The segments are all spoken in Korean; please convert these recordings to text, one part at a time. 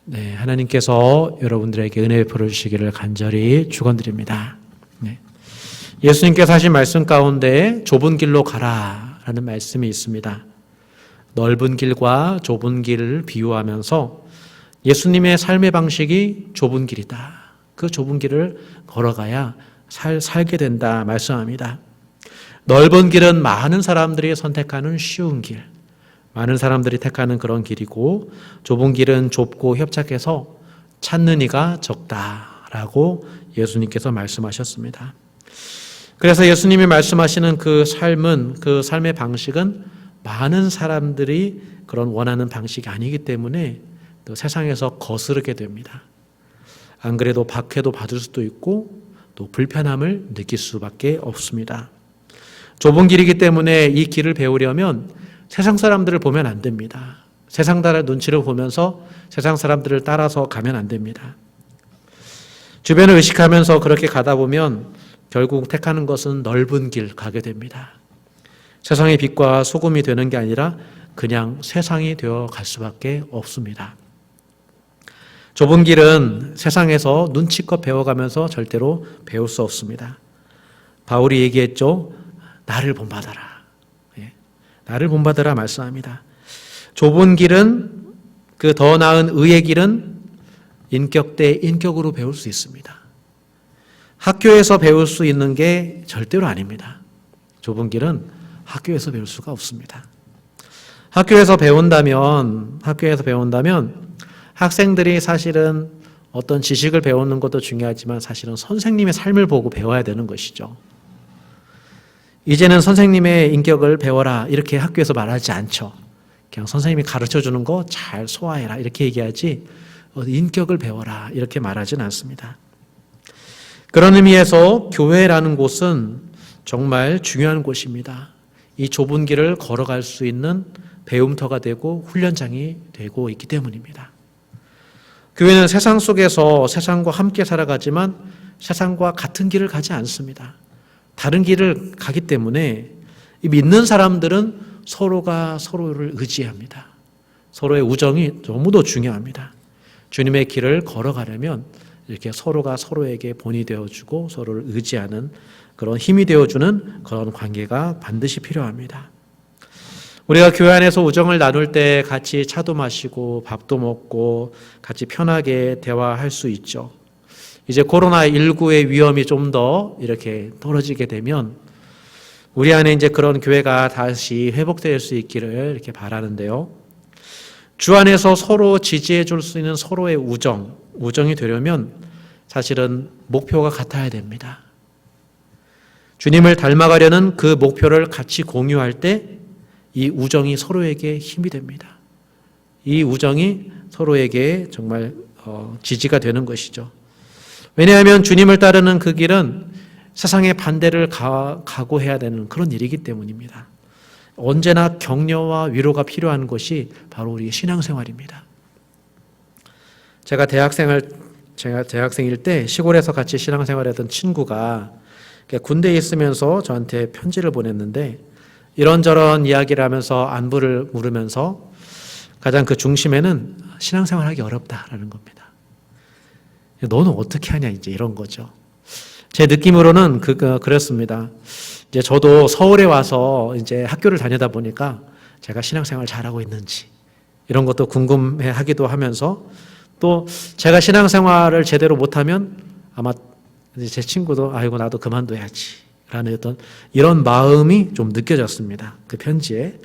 네, 하나님께서 여러분들에게 은혜 베풀어 주시기를 간절히 축원드립니다. 네. 예수님께서 하신 말씀 가운데 좁은 길로 가라라는 말씀이 있습니다. 넓은 길과 좁은 길을 비유하면서 예수님의 삶의 방식이 좁은 길이다. 그 좁은 길을 걸어가야 살게 된다 말씀합니다. 넓은 길은 많은 사람들이 선택하는 쉬운 길, 많은 사람들이 택하는 그런 길이고, 좁은 길은 좁고 협착해서 찾는 이가 적다라고 예수님께서 말씀하셨습니다. 그래서 예수님이 말씀하시는 그 삶은, 그 삶의 방식은 많은 사람들이 그런 원하는 방식이 아니기 때문에 또 세상에서 거스르게 됩니다. 안 그래도 박해도 받을 수도 있고 또 불편함을 느낄 수밖에 없습니다. 좁은 길이기 때문에 이 길을 배우려면 세상 사람들을 보면 안 됩니다. 세상 사람의 눈치를 보면서 세상 사람들을 따라서 가면 안 됩니다. 주변을 의식하면서 그렇게 가다 보면 결국 택하는 것은 넓은 길 가게 됩니다. 세상의 빛과 소금이 되는 게 아니라 그냥 세상이 되어 갈 수밖에 없습니다. 좁은 길은 세상에서 눈치껏 배워가면서 절대로 배울 수 없습니다. 바울이 얘기했죠. 나를 본받아라. 나를 본받으라 말씀합니다. 좁은 길은, 그 더 나은 의의 길은 인격 대 인격으로 배울 수 있습니다. 학교에서 배울 수 있는 게 절대로 아닙니다. 좁은 길은 학교에서 배울 수가 없습니다. 학교에서 배운다면 학생들이 사실은 어떤 지식을 배우는 것도 중요하지만 사실은 선생님의 삶을 보고 배워야 되는 것이죠. 이제는 선생님의 인격을 배워라 이렇게 학교에서 말하지 않죠. 그냥 선생님이 가르쳐주는 거 잘 소화해라 이렇게 얘기하지 인격을 배워라 이렇게 말하지는 않습니다. 그런 의미에서 교회라는 곳은 정말 중요한 곳입니다. 이 좁은 길을 걸어갈 수 있는 배움터가 되고 훈련장이 되고 있기 때문입니다. 교회는 세상 속에서 세상과 함께 살아가지만 세상과 같은 길을 가지 않습니다. 다른 길을 가기 때문에 믿는 사람들은 서로가 서로를 의지합니다. 서로의 우정이 너무도 중요합니다. 주님의 길을 걸어가려면 이렇게 서로가 서로에게 본이 되어주고 서로를 의지하는 그런 힘이 되어주는 그런 관계가 반드시 필요합니다. 우리가 교회 안에서 우정을 나눌 때 같이 차도 마시고 밥도 먹고 같이 편하게 대화할 수 있죠. 이제 코로나19의 위험이 좀 더 이렇게 떨어지게 되면 우리 안에 이제 그런 교회가 다시 회복될 수 있기를 이렇게 바라는데요. 주 안에서 서로 지지해 줄 수 있는 서로의 우정이 되려면 사실은 목표가 같아야 됩니다. 주님을 닮아가려는 그 목표를 같이 공유할 때 이 우정이 서로에게 힘이 됩니다. 이 우정이 서로에게 정말 지지가 되는 것이죠. 왜냐하면 주님을 따르는 그 길은 세상의 반대를 각오해야 되는 그런 일이기 때문입니다. 언제나 격려와 위로가 필요한 것이 바로 우리 신앙생활입니다. 제가 대학생일 때 시골에서 같이 신앙생활했던 친구가 군대에 있으면서 저한테 편지를 보냈는데 이런저런 이야기를 하면서 안부를 물으면서 가장 그 중심에는 신앙생활하기 어렵다라는 겁니다. 너는 어떻게 하냐 이제 이런 거죠. 제 느낌으로는 그랬습니다. 이제 저도 서울에 와서 이제 학교를 다니다 보니까 제가 신앙생활 잘하고 있는지 이런 것도 궁금해하기도 하면서 또 제가 신앙생활을 제대로 못하면 아마 제 친구도 아이고 나도 그만둬야지 라는 어떤 이런 마음이 좀 느껴졌습니다. 그 편지에.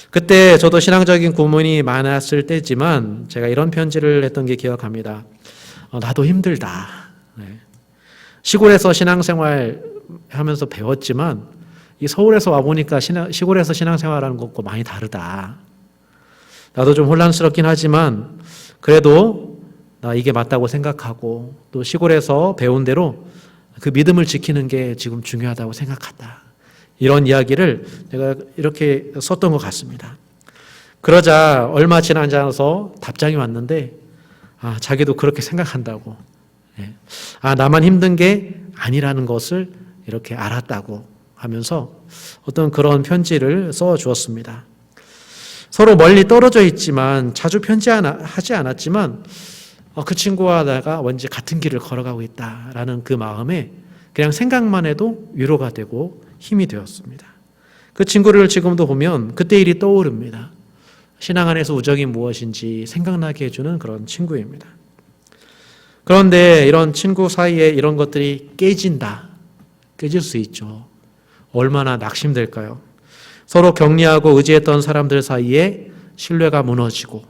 그때 저도 신앙적인 고민이 많았을 때지만 제가 이런 편지를 했던 게 기억합니다. 나도 힘들다. 네. 시골에서 신앙생활 하면서 배웠지만 이 서울에서 와보니까 시골에서 신앙생활하는 것과 많이 다르다. 나도 좀 혼란스럽긴 하지만 그래도 나 이게 맞다고 생각하고 또 시골에서 배운 대로 그 믿음을 지키는 게 지금 중요하다고 생각한다. 이런 이야기를 내가 이렇게 썼던 것 같습니다. 그러자 얼마 지나지 않아서 답장이 왔는데 자기도 그렇게 생각한다고. 나만 힘든 게 아니라는 것을 이렇게 알았다고 하면서 어떤 그런 편지를 써 주었습니다. 서로 멀리 떨어져 있지만 자주 편지하지 않았지만 그 친구와 내가 왠지 같은 길을 걸어가고 있다라는 그 마음에 그냥 생각만 해도 위로가 되고 힘이 되었습니다. 그 친구를 지금도 보면 그때 일이 떠오릅니다. 신앙 안에서 우정이 무엇인지 생각나게 해주는 그런 친구입니다. 그런데 이런 친구 사이에 이런 것들이 깨질 수 있죠. 얼마나 낙심될까요? 서로 격려하고 의지했던 사람들 사이에 신뢰가 무너지고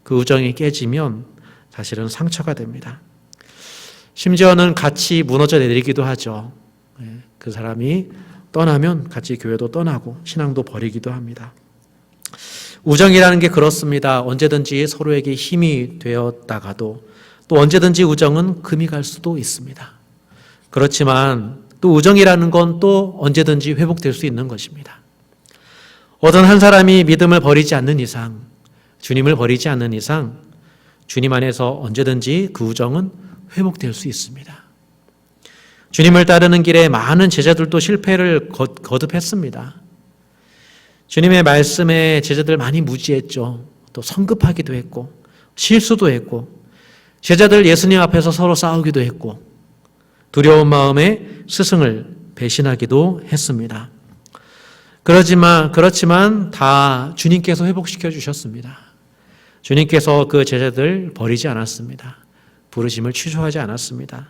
그 우정이 깨지면 사실은 상처가 됩니다. 심지어는 같이 무너져 내리기도 하죠. 그 사람이 떠나면 같이 교회도 떠나고 신앙도 버리기도 합니다. 우정이라는 게 그렇습니다. 언제든지 서로에게 힘이 되었다가도 또 언제든지 우정은 금이 갈 수도 있습니다. 그렇지만 또 우정이라는 건 또 언제든지 회복될 수 있는 것입니다. 어떤 한 사람이 믿음을 버리지 않는 이상, 주님을 버리지 않는 이상 주님 안에서 언제든지 그 우정은 회복될 수 있습니다. 주님을 따르는 길에 많은 제자들도 실패를 거듭했습니다. 주님의 말씀에 제자들 많이 무지했죠. 또 성급하기도 했고 실수도 했고 제자들 예수님 앞에서 서로 싸우기도 했고 두려운 마음에 스승을 배신하기도 했습니다. 그렇지만 다 주님께서 회복시켜 주셨습니다. 주님께서 그 제자들 버리지 않았습니다. 부르심을 취소하지 않았습니다.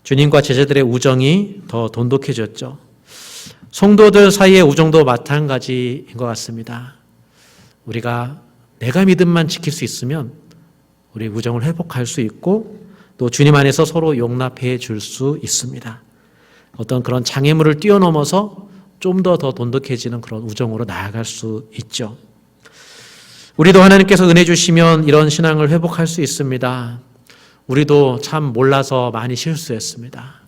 주님과 제자들의 우정이 더 돈독해졌죠. 성도들 사이의 우정도 마찬가지인 것 같습니다. 내가 믿음만 지킬 수 있으면 우리 우정을 회복할 수 있고 또 주님 안에서 서로 용납해 줄 수 있습니다. 어떤 그런 장애물을 뛰어넘어서 좀 더 돈독해지는 그런 우정으로 나아갈 수 있죠. 우리도 하나님께서 은혜 주시면 이런 신앙을 회복할 수 있습니다. 우리도 참 몰라서 많이 실수했습니다.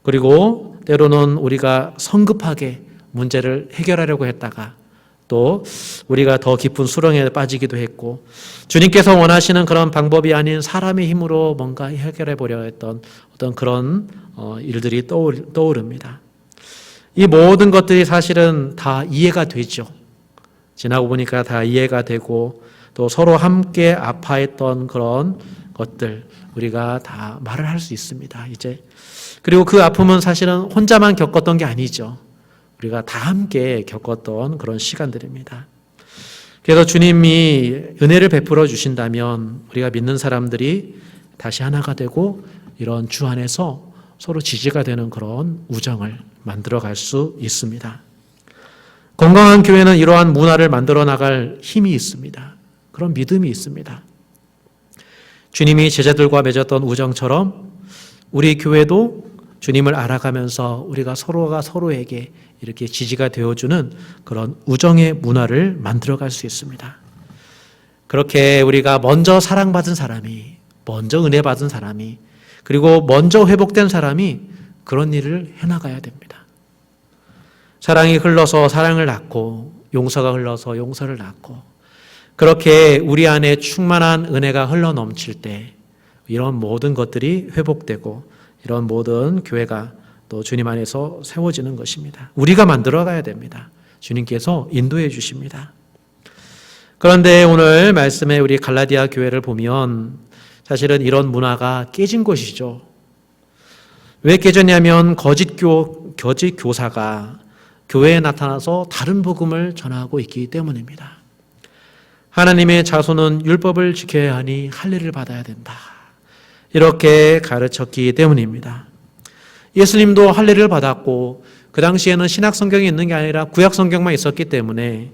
그리고 때로는 우리가 성급하게 문제를 해결하려고 했다가 또 우리가 더 깊은 수렁에 빠지기도 했고 주님께서 원하시는 그런 방법이 아닌 사람의 힘으로 뭔가 해결해 보려 했던 어떤 그런 일들이 떠오릅니다. 이 모든 것들이 사실은 다 이해가 되죠. 지나고 보니까 다 이해가 되고 또 서로 함께 아파했던 그런 것들 우리가 다 말을 할 수 있습니다. 이제 그리고 그 아픔은 사실은 혼자만 겪었던 게 아니죠. 우리가 다 함께 겪었던 그런 시간들입니다. 그래서 주님이 은혜를 베풀어 주신다면 우리가 믿는 사람들이 다시 하나가 되고 이런 주 안에서 서로 지지가 되는 그런 우정을 만들어갈 수 있습니다. 건강한 교회는 이러한 문화를 만들어 나갈 힘이 있습니다. 그런 믿음이 있습니다. 주님이 제자들과 맺었던 우정처럼 우리 교회도 주님을 알아가면서 우리가 서로가 서로에게 이렇게 지지가 되어주는 그런 우정의 문화를 만들어갈 수 있습니다. 그렇게 우리가 먼저 사랑받은 사람이, 먼저 은혜 받은 사람이, 그리고 먼저 회복된 사람이 그런 일을 해나가야 됩니다. 사랑이 흘러서 사랑을 낳고 용서가 흘러서 용서를 낳고 그렇게 우리 안에 충만한 은혜가 흘러넘칠 때 이런 모든 것들이 회복되고 이런 모든 교회가 또 주님 안에서 세워지는 것입니다. 우리가 만들어가야 됩니다. 주님께서 인도해 주십니다. 그런데 오늘 말씀에 우리 갈라디아 교회를 보면 사실은 이런 문화가 깨진 것이죠. 왜 깨졌냐면 거짓 교사가 교회에 나타나서 다른 복음을 전하고 있기 때문입니다. 하나님의 자손은 율법을 지켜야 하니 할례를 받아야 된다. 이렇게 가르쳤기 때문입니다. 예수님도 할례를 받았고 그 당시에는 신약 성경이 있는 게 아니라 구약 성경만 있었기 때문에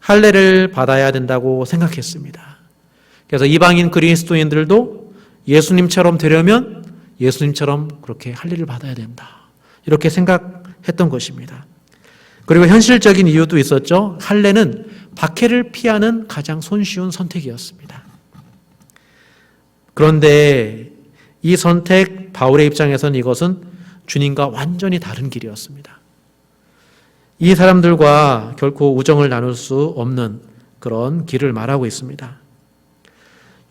할례를 받아야 된다고 생각했습니다. 그래서 이방인 그리스도인들도 예수님처럼 되려면 예수님처럼 그렇게 할례를 받아야 된다. 이렇게 생각했던 것입니다. 그리고 현실적인 이유도 있었죠. 할례는 박해를 피하는 가장 손쉬운 선택이었습니다. 그런데 이 선택, 바울의 입장에서는 이것은 주님과 완전히 다른 길이었습니다. 이 사람들과 결코 우정을 나눌 수 없는 그런 길을 말하고 있습니다.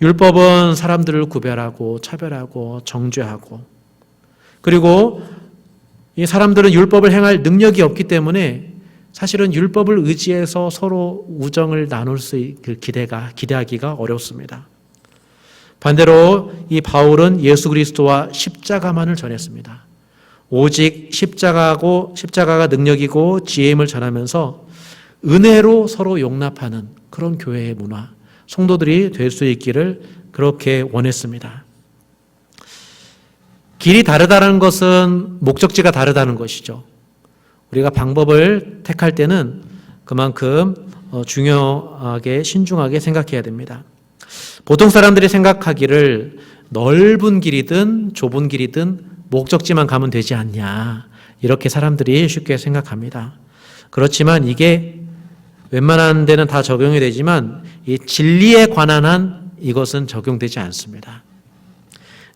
율법은 사람들을 구별하고 차별하고 정죄하고 그리고 이 사람들은 율법을 행할 능력이 없기 때문에 사실은 율법을 의지해서 서로 우정을 나눌 수 기대하기가 어렵습니다. 반대로 이 바울은 예수 그리스도와 십자가만을 전했습니다. 오직 십자가가 능력이고 지혜임을 전하면서 은혜로 서로 용납하는 그런 교회의 문화, 성도들이 될 수 있기를 그렇게 원했습니다. 길이 다르다는 것은 목적지가 다르다는 것이죠. 우리가 방법을 택할 때는 그만큼 중요하게 신중하게 생각해야 됩니다. 보통 사람들이 생각하기를 넓은 길이든 좁은 길이든 목적지만 가면 되지 않냐, 이렇게 사람들이 쉽게 생각합니다. 그렇지만 이게 웬만한 데는 다 적용이 되지만 이 진리에 관한 한 이것은 적용되지 않습니다.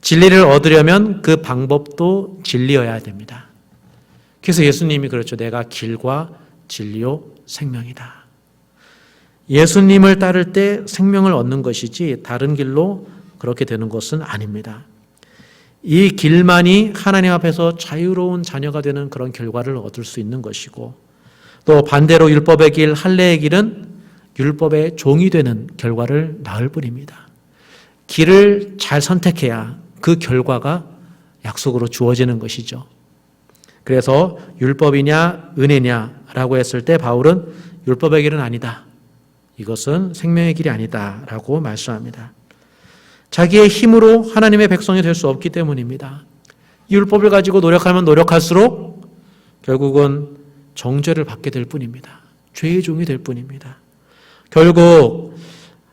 진리를 얻으려면 그 방법도 진리여야 됩니다. 그래서 예수님이 그렇죠. 내가 길과 진리요 생명이다. 예수님을 따를 때 생명을 얻는 것이지 다른 길로 그렇게 되는 것은 아닙니다. 이 길만이 하나님 앞에서 자유로운 자녀가 되는 그런 결과를 얻을 수 있는 것이고, 또 반대로 율법의 길, 할례의 길은 율법의 종이 되는 결과를 낳을 뿐입니다. 길을 잘 선택해야 그 결과가 약속으로 주어지는 것이죠. 그래서 율법이냐 은혜냐라고 했을 때 바울은 율법의 길은 아니다, 이것은 생명의 길이 아니다라고 말씀합니다. 자기의 힘으로 하나님의 백성이 될 수 없기 때문입니다. 율법을 가지고 노력하면 노력할수록 결국은 정죄를 받게 될 뿐입니다. 죄의 종이 될 뿐입니다. 결국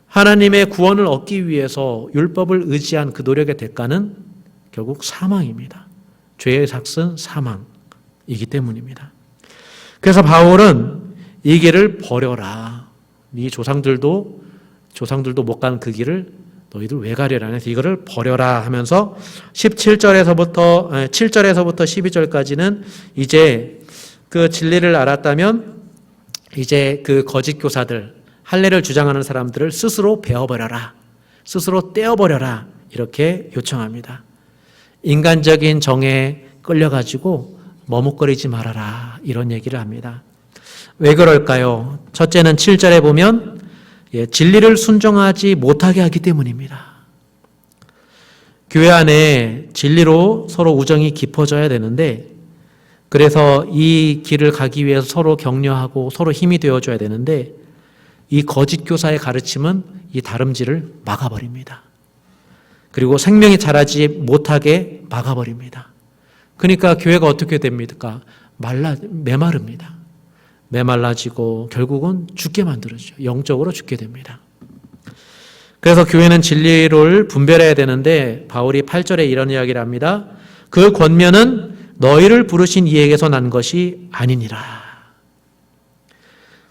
하나님의 구원을 얻기 위해서 율법을 의지한 그 노력의 대가는 결국 사망입니다. 죄의 삭은 사망이기 때문입니다. 그래서 바울은 이 길을 버려라. 네 조상들도 못 간 그 길을 너희들 왜 가려라 해서 이거를 버려라 하면서 7절에서부터 12절까지는 이제 그 진리를 알았다면 이제 그 거짓 교사들, 할례를 주장하는 사람들을 스스로 베어버려라, 스스로 떼어버려라, 이렇게 요청합니다. 인간적인 정에 끌려가지고 머뭇거리지 말아라, 이런 얘기를 합니다. 왜 그럴까요? 첫째는 7절에 보면 진리를 순종하지 못하게 하기 때문입니다. 교회 안에 진리로 서로 우정이 깊어져야 되는데, 그래서 이 길을 가기 위해서 서로 격려하고 서로 힘이 되어줘야 되는데, 이 거짓 교사의 가르침은 이 다름질을 막아버립니다. 그리고 생명이 자라지 못하게 막아버립니다. 그러니까 교회가 어떻게 됩니까? 메마릅니다. 메말라지고 결국은 죽게 만들어지죠. 영적으로 죽게 됩니다. 그래서 교회는 진리를 분별해야 되는데 바울이 8절에 이런 이야기를 합니다. 그 권면은 너희를 부르신 이에게서 난 것이 아니니라.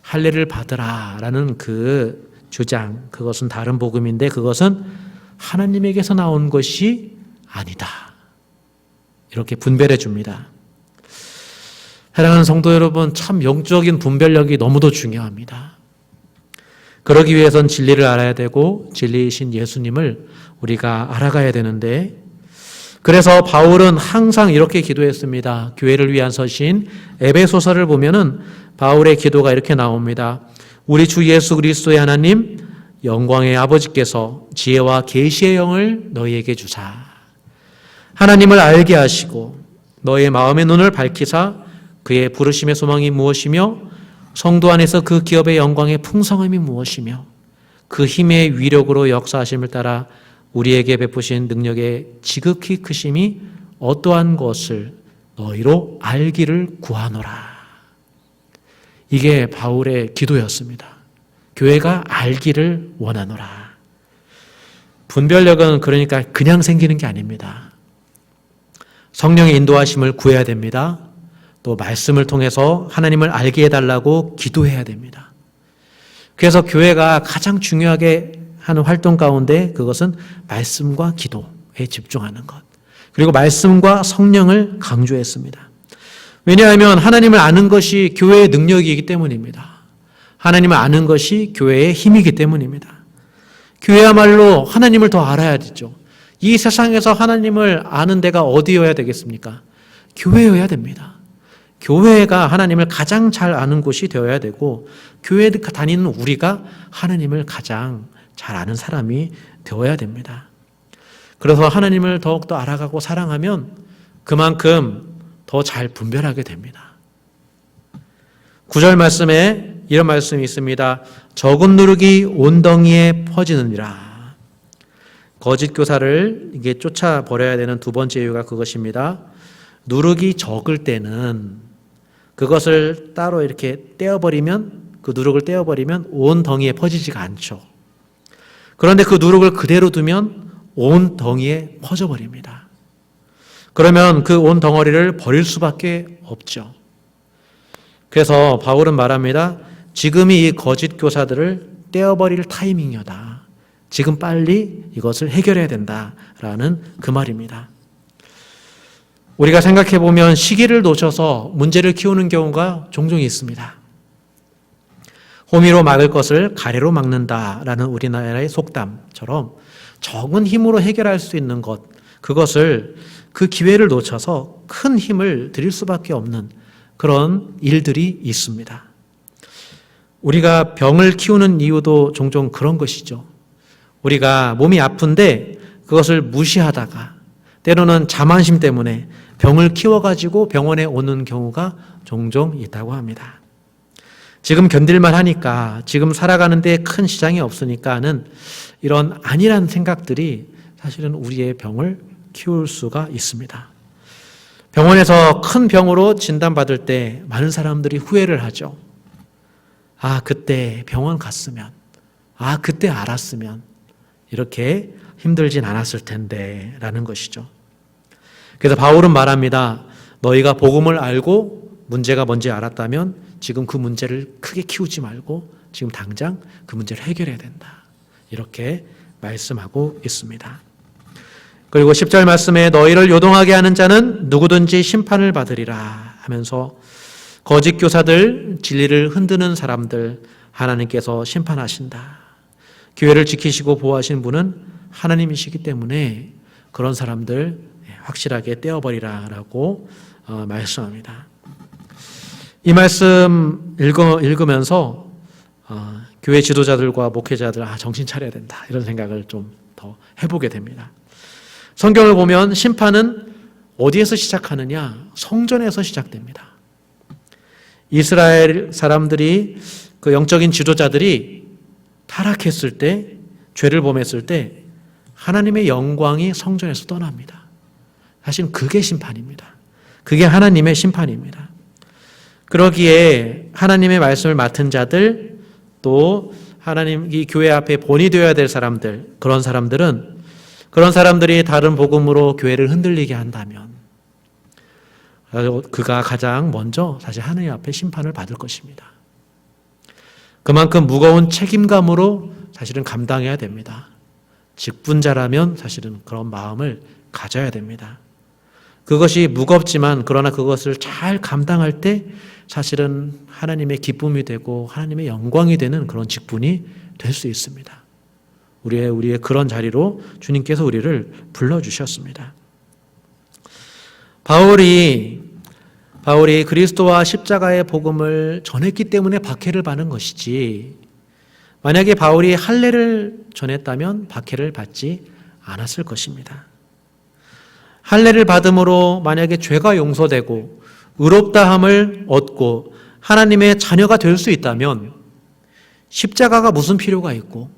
할례를 받으라 라는 그 주장, 그것은 다른 복음인데 그것은 하나님에게서 나온 것이 아니다. 이렇게 분별해 줍니다. 사랑하는 성도 여러분, 참 영적인 분별력이 너무도 중요합니다. 그러기 위해선 진리를 알아야 되고 진리이신 예수님을 우리가 알아가야 되는데, 그래서 바울은 항상 이렇게 기도했습니다. 교회를 위한 서신 에베소서를 보면은 바울의 기도가 이렇게 나옵니다. 우리 주 예수 그리스도의 하나님 영광의 아버지께서 지혜와 계시의 영을 너희에게 주사 하나님을 알게 하시고 너희의 마음의 눈을 밝히사 그의 부르심의 소망이 무엇이며 성도 안에서 그 기업의 영광의 풍성함이 무엇이며 그 힘의 위력으로 역사하심을 따라 우리에게 베푸신 능력의 지극히 크심이 어떠한 것을 너희로 알기를 구하노라. 이게 바울의 기도였습니다. 교회가 알기를 원하노라. 분별력은 그러니까 그냥 생기는 게 아닙니다. 성령의 인도하심을 구해야 됩니다. 또 말씀을 통해서 하나님을 알게 해달라고 기도해야 됩니다. 그래서 교회가 가장 중요하게 하는 활동 가운데 그것은 말씀과 기도에 집중하는 것, 그리고 말씀과 성령을 강조했습니다. 왜냐하면 하나님을 아는 것이 교회의 능력이기 때문입니다. 하나님을 아는 것이 교회의 힘이기 때문입니다. 교회야말로 하나님을 더 알아야 되죠. 이 세상에서 하나님을 아는 데가 어디여야 되겠습니까? 교회여야 됩니다. 교회가 하나님을 가장 잘 아는 곳이 되어야 되고, 교회에 다니는 우리가 하나님을 가장 잘 아는 사람이 되어야 됩니다. 그래서 하나님을 더욱더 알아가고 사랑하면 그만큼 더 잘 분별하게 됩니다. 9절 말씀에 이런 말씀이 있습니다. 적은 누룩이 온덩이에 퍼지느니라. 거짓 교사를 이게 쫓아버려야 되는 두 번째 이유가 그것입니다. 누룩이 적을 때는 그것을 따로 이렇게 떼어버리면, 그 누룩을 떼어버리면 온 덩이에 퍼지지가 않죠. 그런데 그 누룩을 그대로 두면 온 덩이에 퍼져버립니다. 그러면 그 온 덩어리를 버릴 수밖에 없죠. 그래서 바울은 말합니다. 지금이 이 거짓 교사들을 떼어버릴 타이밍이다. 지금 빨리 이것을 해결해야 된다라는 그 말입니다. 우리가 생각해 보면 시기를 놓쳐서 문제를 키우는 경우가 종종 있습니다. 호미로 막을 것을 가래로 막는다라는 우리나라의 속담처럼 적은 힘으로 해결할 수 있는 것, 그것을 그 기회를 놓쳐서 큰 힘을 들일 수밖에 없는 그런 일들이 있습니다. 우리가 병을 키우는 이유도 종종 그런 것이죠. 우리가 몸이 아픈데 그것을 무시하다가 때로는 자만심 때문에 병을 키워가지고 병원에 오는 경우가 종종 있다고 합니다. 지금 견딜만 하니까, 지금 살아가는데 큰 시장이 없으니까는 이런 안일한 생각들이 사실은 우리의 병을 키울 수가 있습니다. 병원에서 큰 병으로 진단받을 때 많은 사람들이 후회를 하죠. 아, 그때 병원 갔으면, 아, 그때 알았으면 이렇게 힘들진 않았을 텐데 라는 것이죠. 그래서 바울은 말합니다. 너희가 복음을 알고 문제가 뭔지 알았다면 지금 그 문제를 크게 키우지 말고 지금 당장 그 문제를 해결해야 된다. 이렇게 말씀하고 있습니다. 그리고 10절 말씀에 너희를 요동하게 하는 자는 누구든지 심판을 받으리라 하면서 거짓 교사들, 진리를 흔드는 사람들 하나님께서 심판하신다. 교회를 지키시고 보호하신 분은 하나님이시기 때문에 그런 사람들 확실하게 떼어버리라라고 말씀합니다. 이 말씀 읽으면서 교회 지도자들과 목회자들 정신 차려야 된다 이런 생각을 좀 더 해보게 됩니다. 성경을 보면 심판은 어디에서 시작하느냐? 성전에서 시작됩니다. 이스라엘 사람들이 그 영적인 지도자들이 타락했을 때, 죄를 범했을 때 하나님의 영광이 성전에서 떠납니다. 사실 그게 심판입니다. 그게 하나님의 심판입니다. 그러기에 하나님의 말씀을 맡은 자들, 또 하나님 이 교회 앞에 본이 되어야 될 사람들, 그런 사람들이 다른 복음으로 교회를 흔들리게 한다면 그가 가장 먼저 사실 하나님 앞에 심판을 받을 것입니다. 그만큼 무거운 책임감으로 사실은 감당해야 됩니다. 직분자라면 사실은 그런 마음을 가져야 됩니다. 그것이 무겁지만 그러나 그것을 잘 감당할 때 사실은 하나님의 기쁨이 되고 하나님의 영광이 되는 그런 직분이 될 수 있습니다. 우리의 그런 자리로 주님께서 우리를 불러주셨습니다. 바울이 그리스도와 십자가의 복음을 전했기 때문에 박해를 받는 것이지, 만약에 바울이 할례를 전했다면 박해를 받지 않았을 것입니다. 할례를 받음으로 만약에 죄가 용서되고 의롭다함을 얻고 하나님의 자녀가 될 수 있다면 십자가가 무슨 필요가 있고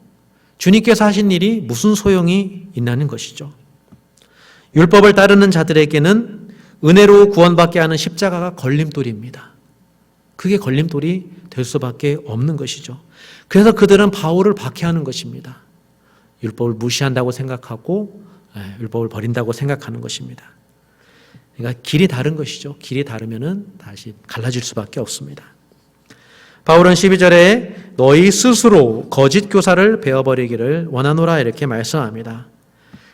주님께서 하신 일이 무슨 소용이 있나는 것이죠. 율법을 따르는 자들에게는 은혜로 구원받게 하는 십자가가 걸림돌입니다. 그게 걸림돌이 될 수밖에 없는 것이죠. 그래서 그들은 바울을 박해하는 것입니다. 율법을 무시한다고 생각하고 율법을 버린다고 생각하는 것입니다. 그러니까 길이 다른 것이죠. 길이 다르면은 다시 갈라질 수밖에 없습니다. 바울은 12절에 너희 스스로 거짓 교사를 베어버리기를 원하노라 이렇게 말씀합니다.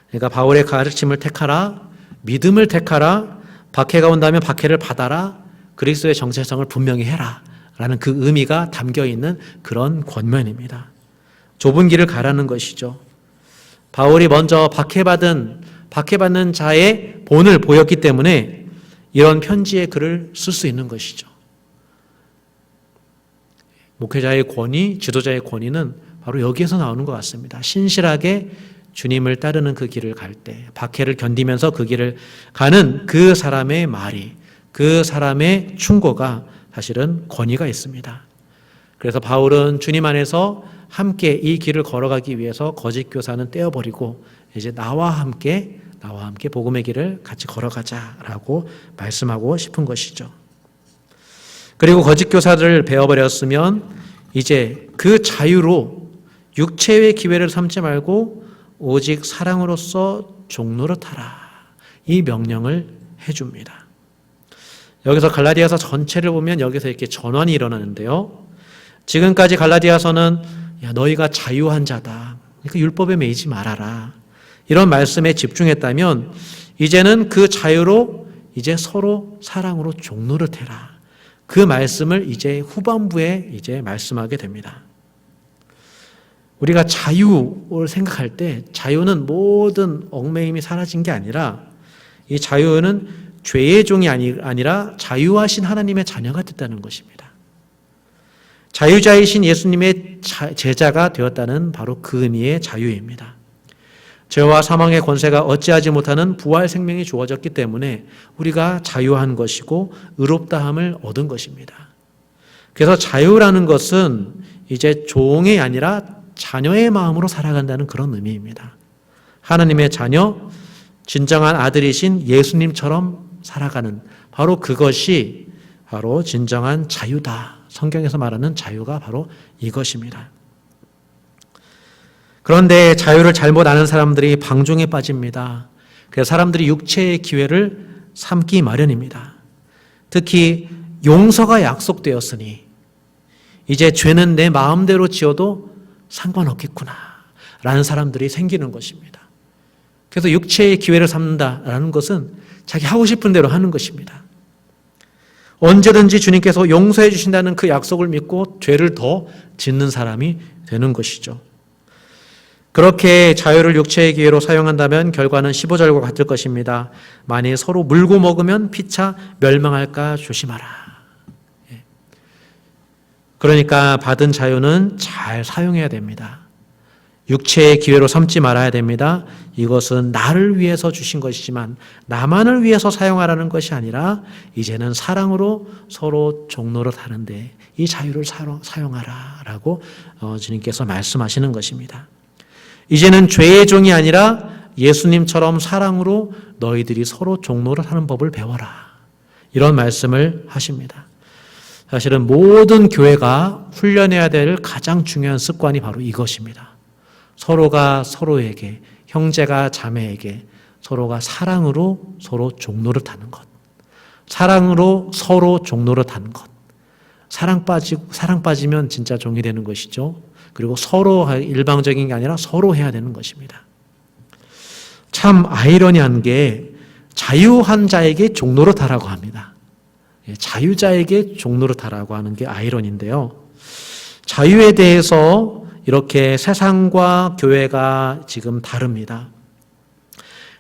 그러니까 바울의 가르침을 택하라, 믿음을 택하라, 박해가 온다면 박해를 받아라, 그리스도의 정체성을 분명히 해라 라는 그 의미가 담겨있는 그런 권면입니다. 좁은 길을 가라는 것이죠. 바울이 먼저 박해받는 자의 본을 보였기 때문에 이런 편지의 글을 쓸 수 있는 것이죠. 목회자의 권위, 지도자의 권위는 바로 여기에서 나오는 것 같습니다. 신실하게 주님을 따르는 그 길을 갈 때, 박해를 견디면서 그 길을 가는 그 사람의 말이, 그 사람의 충고가 사실은 권위가 있습니다. 그래서 바울은 주님 안에서 함께 이 길을 걸어가기 위해서 거짓 교사는 떼어버리고 이제 나와 함께 복음의 길을 같이 걸어가자라고 말씀하고 싶은 것이죠. 그리고 거짓 교사를 베어버렸으면 이제 그 자유로 육체의 기회를 삼지 말고 오직 사랑으로서 종로를 타라. 이 명령을 해줍니다. 여기서 갈라디아서 전체를 보면 여기서 이렇게 전환이 일어나는데요. 지금까지 갈라디아서는 야, 너희가 자유한 자다. 그러니까 율법에 매이지 말아라. 이런 말씀에 집중했다면 이제는 그 자유로 이제 서로 사랑으로 종로를 태라. 그 말씀을 이제 후반부에 이제 말씀하게 됩니다. 우리가 자유를 생각할 때 자유는 모든 얽매임이 사라진 게 아니라 이 자유는 죄의 종이 아니라 자유하신 하나님의 자녀가 됐다는 것입니다. 자유자이신 예수님의 제자가 되었다는 바로 그 의미의 자유입니다. 죄와 사망의 권세가 어찌하지 못하는 부활 생명이 주어졌기 때문에 우리가 자유한 것이고 의롭다함을 얻은 것입니다. 그래서 자유라는 것은 이제 종이 아니라 자녀의 마음으로 살아간다는 그런 의미입니다. 하나님의 자녀, 진정한 아들이신 예수님처럼 살아가는 바로 그것이 바로 진정한 자유다. 성경에서 말하는 자유가 바로 이것입니다. 그런데 자유를 잘못 아는 사람들이 방종에 빠집니다. 그래서 사람들이 육체의 기회를 삼기 마련입니다. 특히 용서가 약속되었으니 이제 죄는 내 마음대로 지어도 상관없겠구나 라는 사람들이 생기는 것입니다. 그래서 육체의 기회를 삼는다라는 것은 자기 하고 싶은 대로 하는 것입니다. 언제든지 주님께서 용서해 주신다는 그 약속을 믿고 죄를 더 짓는 사람이 되는 것이죠. 그렇게 자유를 육체의 기회로 사용한다면 결과는 15절과 같을 것입니다. 만일 서로 물고 먹으면 피차 멸망할까 조심하라. 그러니까 받은 자유는 잘 사용해야 됩니다. 육체의 기회로 삼지 말아야 됩니다. 이것은 나를 위해서 주신 것이지만 나만을 위해서 사용하라는 것이 아니라 이제는 사랑으로 서로 종로를 하는데 이 자유를 사용하라라고 주님께서 말씀하시는 것입니다. 이제는 죄의 종이 아니라 예수님처럼 사랑으로 너희들이 서로 종로를 하는 법을 배워라. 이런 말씀을 하십니다. 사실은 모든 교회가 훈련해야 될 가장 중요한 습관이 바로 이것입니다. 서로가 서로에게, 형제가 자매에게 서로가 사랑으로 서로 종로를 타는 것. 사랑으로 서로 종로를 타는 것. 사랑 빠지면 진짜 종이 되는 것이죠. 그리고 서로 일방적인 게 아니라 서로 해야 되는 것입니다. 참 아이러니한 게 자유한 자에게 종로를 타라고 합니다. 자유자에게 종로를 타라고 하는 게 아이러니인데요. 자유에 대해서 이렇게 세상과 교회가 지금 다릅니다.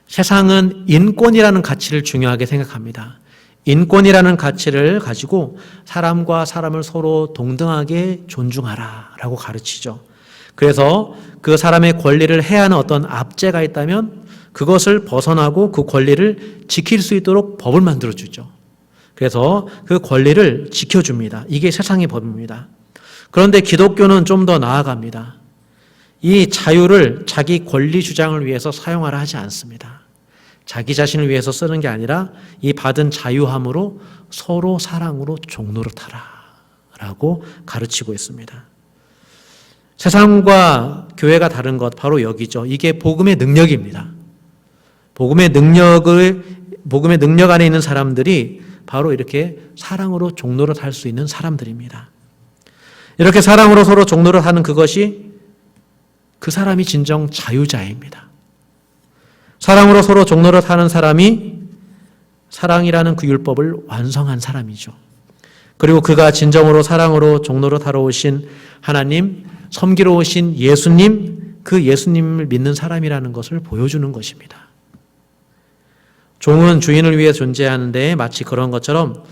세상은 인권이라는 가치를 중요하게 생각합니다. 인권이라는 가치를 가지고 사람과 사람을 서로 동등하게 존중하라 라고 가르치죠. 그래서 그 사람의 권리를 해하는 어떤 압제가 있다면 그것을 벗어나고 그 권리를 지킬 수 있도록 법을 만들어주죠. 그래서 그 권리를 지켜줍니다. 이게 세상의 법입니다. 그런데 기독교는 좀 더 나아갑니다. 이 자유를 자기 권리 주장을 위해서 사용하라 하지 않습니다. 자기 자신을 위해서 쓰는 게 아니라 이 받은 자유함으로 서로 사랑으로 종로를 타라 라고 가르치고 있습니다. 세상과 교회가 다른 것 바로 여기죠. 이게 복음의 능력입니다. 복음의 능력 안에 있는 사람들이 바로 이렇게 사랑으로 종로를 탈 수 있는 사람들입니다. 이렇게 사랑으로 서로 종로를 하는 그것이 그 사람이 진정 자유자입니다. 사랑으로 서로 종로를 타는 사람이 사랑이라는 그 율법을 완성한 사람이죠. 그리고 그가 진정으로 사랑으로 종로를 타러 오신 하나님, 섬기러 오신 예수님, 그 예수님을 믿는 사람이라는 것을 보여주는 것입니다. 종은 주인을 위해 존재하는데 마치 그런 것처럼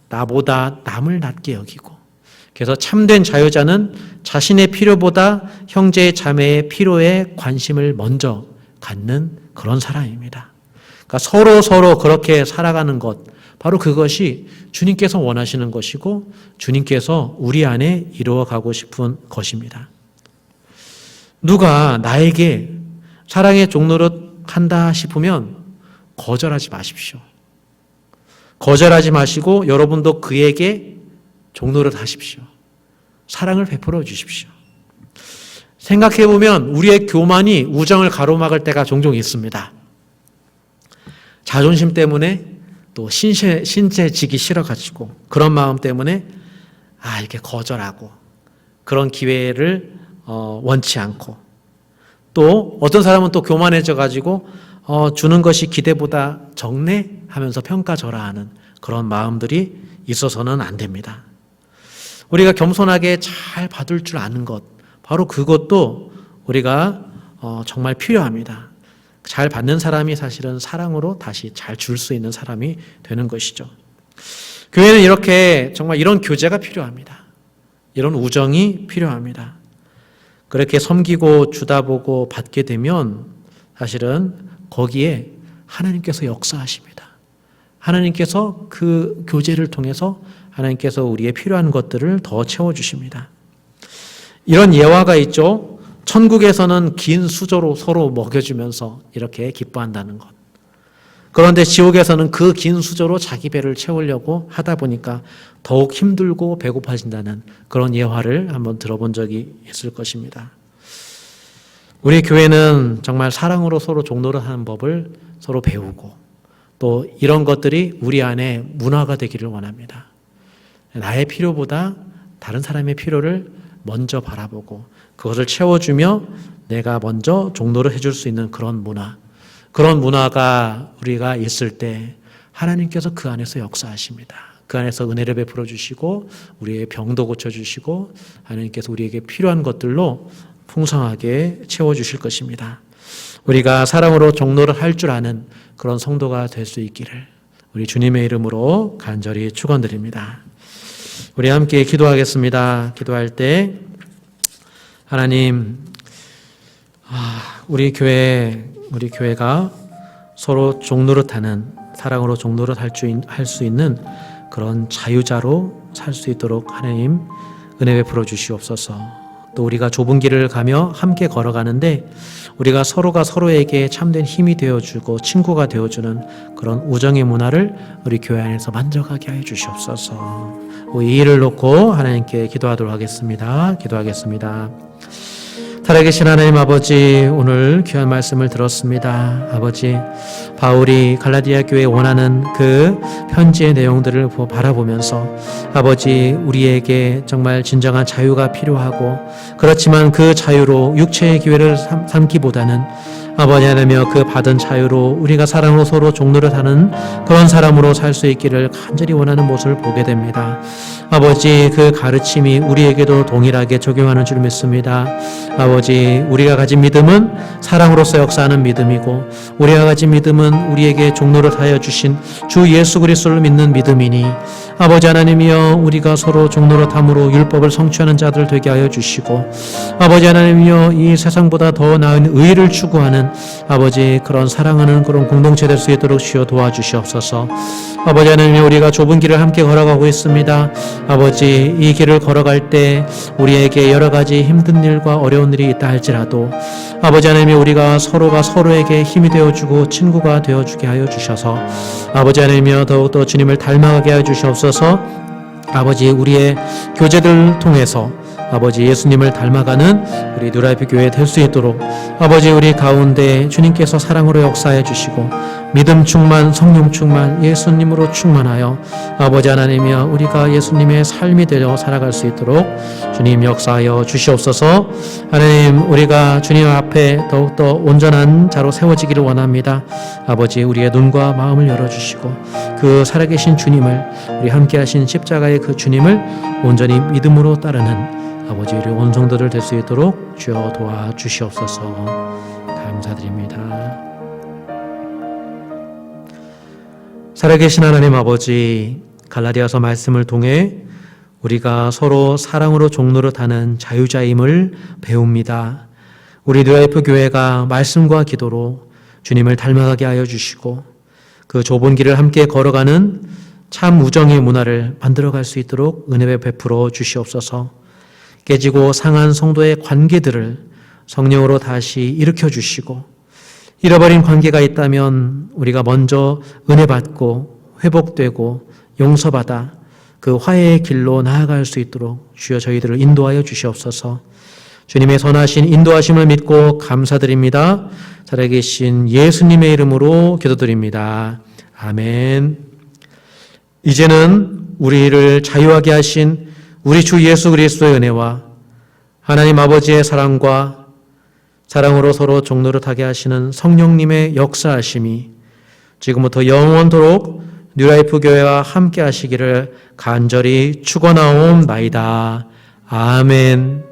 나보다 남을 낮게 여기고, 그래서 참된 자유자는 자신의 필요보다 형제 자매의 필요에 관심을 먼저 갖는 그런 사람입니다. 그러니까 서로 그렇게 살아가는 것, 바로 그것이 주님께서 원하시는 것이고 주님께서 우리 안에 이루어가고 싶은 것입니다. 누가 나에게 사랑의 종노릇 한다 싶으면 거절하지 마십시오. 거절하지 마시고 여러분도 그에게 종노릇 하십시오. 사랑을 베풀어 주십시오. 생각해보면 우리의 교만이 우정을 가로막을 때가 종종 있습니다. 자존심 때문에 또 신체지기 싫어가지고 그런 마음 때문에 이렇게 거절하고 그런 기회를 원치 않고, 또 어떤 사람은 또 교만해져가지고 주는 것이 기대보다 적네 하면서 평가절하하는 그런 마음들이 있어서는 안 됩니다. 우리가 겸손하게 잘 받을 줄 아는 것, 바로 그것도 우리가 정말 필요합니다. 잘 받는 사람이 사실은 사랑으로 다시 잘 줄 수 있는 사람이 되는 것이죠. 교회는 이렇게 정말 이런 교제가 필요합니다. 이런 우정이 필요합니다. 그렇게 섬기고 주다 보고 받게 되면 사실은 거기에 하나님께서 역사하십니다. 하나님께서 그 교제를 통해서 하나님께서 우리의 필요한 것들을 더 채워주십니다. 이런 예화가 있죠. 천국에서는 긴 수저로 서로 먹여주면서 이렇게 기뻐한다는 것. 그런데 지옥에서는 그 긴 수저로 자기 배를 채우려고 하다 보니까 더욱 힘들고 배고파진다는 그런 예화를 한번 들어본 적이 있을 것입니다. 우리 교회는 정말 사랑으로 서로 종노릇하는 법을 서로 배우고 또 이런 것들이 우리 안에 문화가 되기를 원합니다. 나의 필요보다 다른 사람의 필요를 먼저 바라보고 그것을 채워주며 내가 먼저 종노를 해줄 수 있는 그런 문화, 그런 문화가 우리가 있을 때 하나님께서 그 안에서 역사하십니다. 그 안에서 은혜를 베풀어 주시고 우리의 병도 고쳐주시고 하나님께서 우리에게 필요한 것들로 풍성하게 채워주실 것입니다. 우리가 사랑으로 종노를 할 줄 아는 그런 성도가 될 수 있기를 우리 주님의 이름으로 간절히 축원드립니다. 우리 함께 기도하겠습니다. 기도할 때 하나님, 우리 교회가 서로 종노릇하는, 사랑으로 종노릇 할 수 있는 그런 자유자로 살 수 있도록 하나님 은혜 베풀어 주시옵소서. 또 우리가 좁은 길을 가며 함께 걸어가는데 우리가 서로가 서로에게 참된 힘이 되어주고 친구가 되어주는 그런 우정의 문화를 우리 교회 안에서 만져가게 하여 주시옵소서. 이 일을 놓고 하나님께 기도하도록 하겠습니다. 기도하겠습니다. 살아계신 하나님 아버지, 오늘 귀한 말씀을 들었습니다. 아버지, 바울이 갈라디아 교회에 원하는 그 편지의 내용들을 바라보면서 아버지, 우리에게 정말 진정한 자유가 필요하고 그렇지만 그 자유로 육체의 기회를 삼기보다는 아버지 하나며 그 받은 자유로 우리가 사랑으로 서로 종노릇하는 그런 사람으로 살 수 있기를 간절히 원하는 모습을 보게 됩니다. 아버지, 그 가르침이 우리에게도 동일하게 적용하는 줄 믿습니다. 아버지, 우리가 가진 믿음은 사랑으로서 역사하는 믿음이고 우리가 가진 믿음은 우리에게 종노릇하여 주신 주 예수 그리스도를 믿는 믿음이니 아버지 하나님이여, 우리가 서로 종노릇함으로 율법을 성취하는 자들 되게 하여 주시고 아버지 하나님이여, 이 세상보다 더 나은 의를 추구하는 아버지, 그런 사랑하는 그런 공동체 될 수 있도록 주여 도와주시옵소서. 아버지 하나님, 우리가 좁은 길을 함께 걸어가고 있습니다. 아버지, 이 길을 걸어갈 때 우리에게 여러 가지 힘든 일과 어려운 일이 있다 할지라도 아버지 하나님, 우리가 서로가 서로에게 힘이 되어주고 친구가 되어주게 하여 주셔서 아버지 하나님이여, 더욱더 주님을 닮아가게 하여 주시옵소서. 아버지, 우리의 교제들을 통해서 아버지 예수님을 닮아가는 우리 뉴라이프 교회 될 수 있도록 아버지, 우리 가운데 주님께서 사랑으로 역사해 주시고 믿음 충만, 성령 충만, 예수님으로 충만하여 아버지 하나님이여, 우리가 예수님의 삶이 되어 살아갈 수 있도록 주님 역사하여 주시옵소서. 하나님, 우리가 주님 앞에 더욱더 온전한 자로 세워지기를 원합니다. 아버지, 우리의 눈과 마음을 열어주시고 그 살아계신 주님을, 우리 함께하신 십자가의 그 주님을 온전히 믿음으로 따르는 아버지, 우리 온 성도들 될 수 있도록 주여 도와주시옵소서. 감사드립니다. 살아계신 하나님 아버지, 갈라디아서 말씀을 통해 우리가 서로 사랑으로 종노릇하는 자유자임을 배웁니다. 우리 뉴라이프 교회가 말씀과 기도로 주님을 닮아가게 하여 주시고 그 좁은 길을 함께 걸어가는 참 우정의 문화를 만들어갈 수 있도록 은혜 베풀어 주시옵소서. 깨지고 상한 성도의 관계들을 성령으로 다시 일으켜 주시고 잃어버린 관계가 있다면 우리가 먼저 은혜 받고 회복되고 용서받아 그 화해의 길로 나아갈 수 있도록 주여 저희들을 인도하여 주시옵소서. 주님의 선하신 인도하심을 믿고 감사드립니다. 살아계신 예수님의 이름으로 기도드립니다. 아멘. 이제는 우리를 자유하게 하신 우리 주 예수 그리스도의 은혜와 하나님 아버지의 사랑과 사랑으로 서로 종노릇하게 하시는 성령님의 역사하심이 지금부터 영원토록 뉴라이프 교회와 함께 하시기를 간절히 축원하옵나이다. 아멘.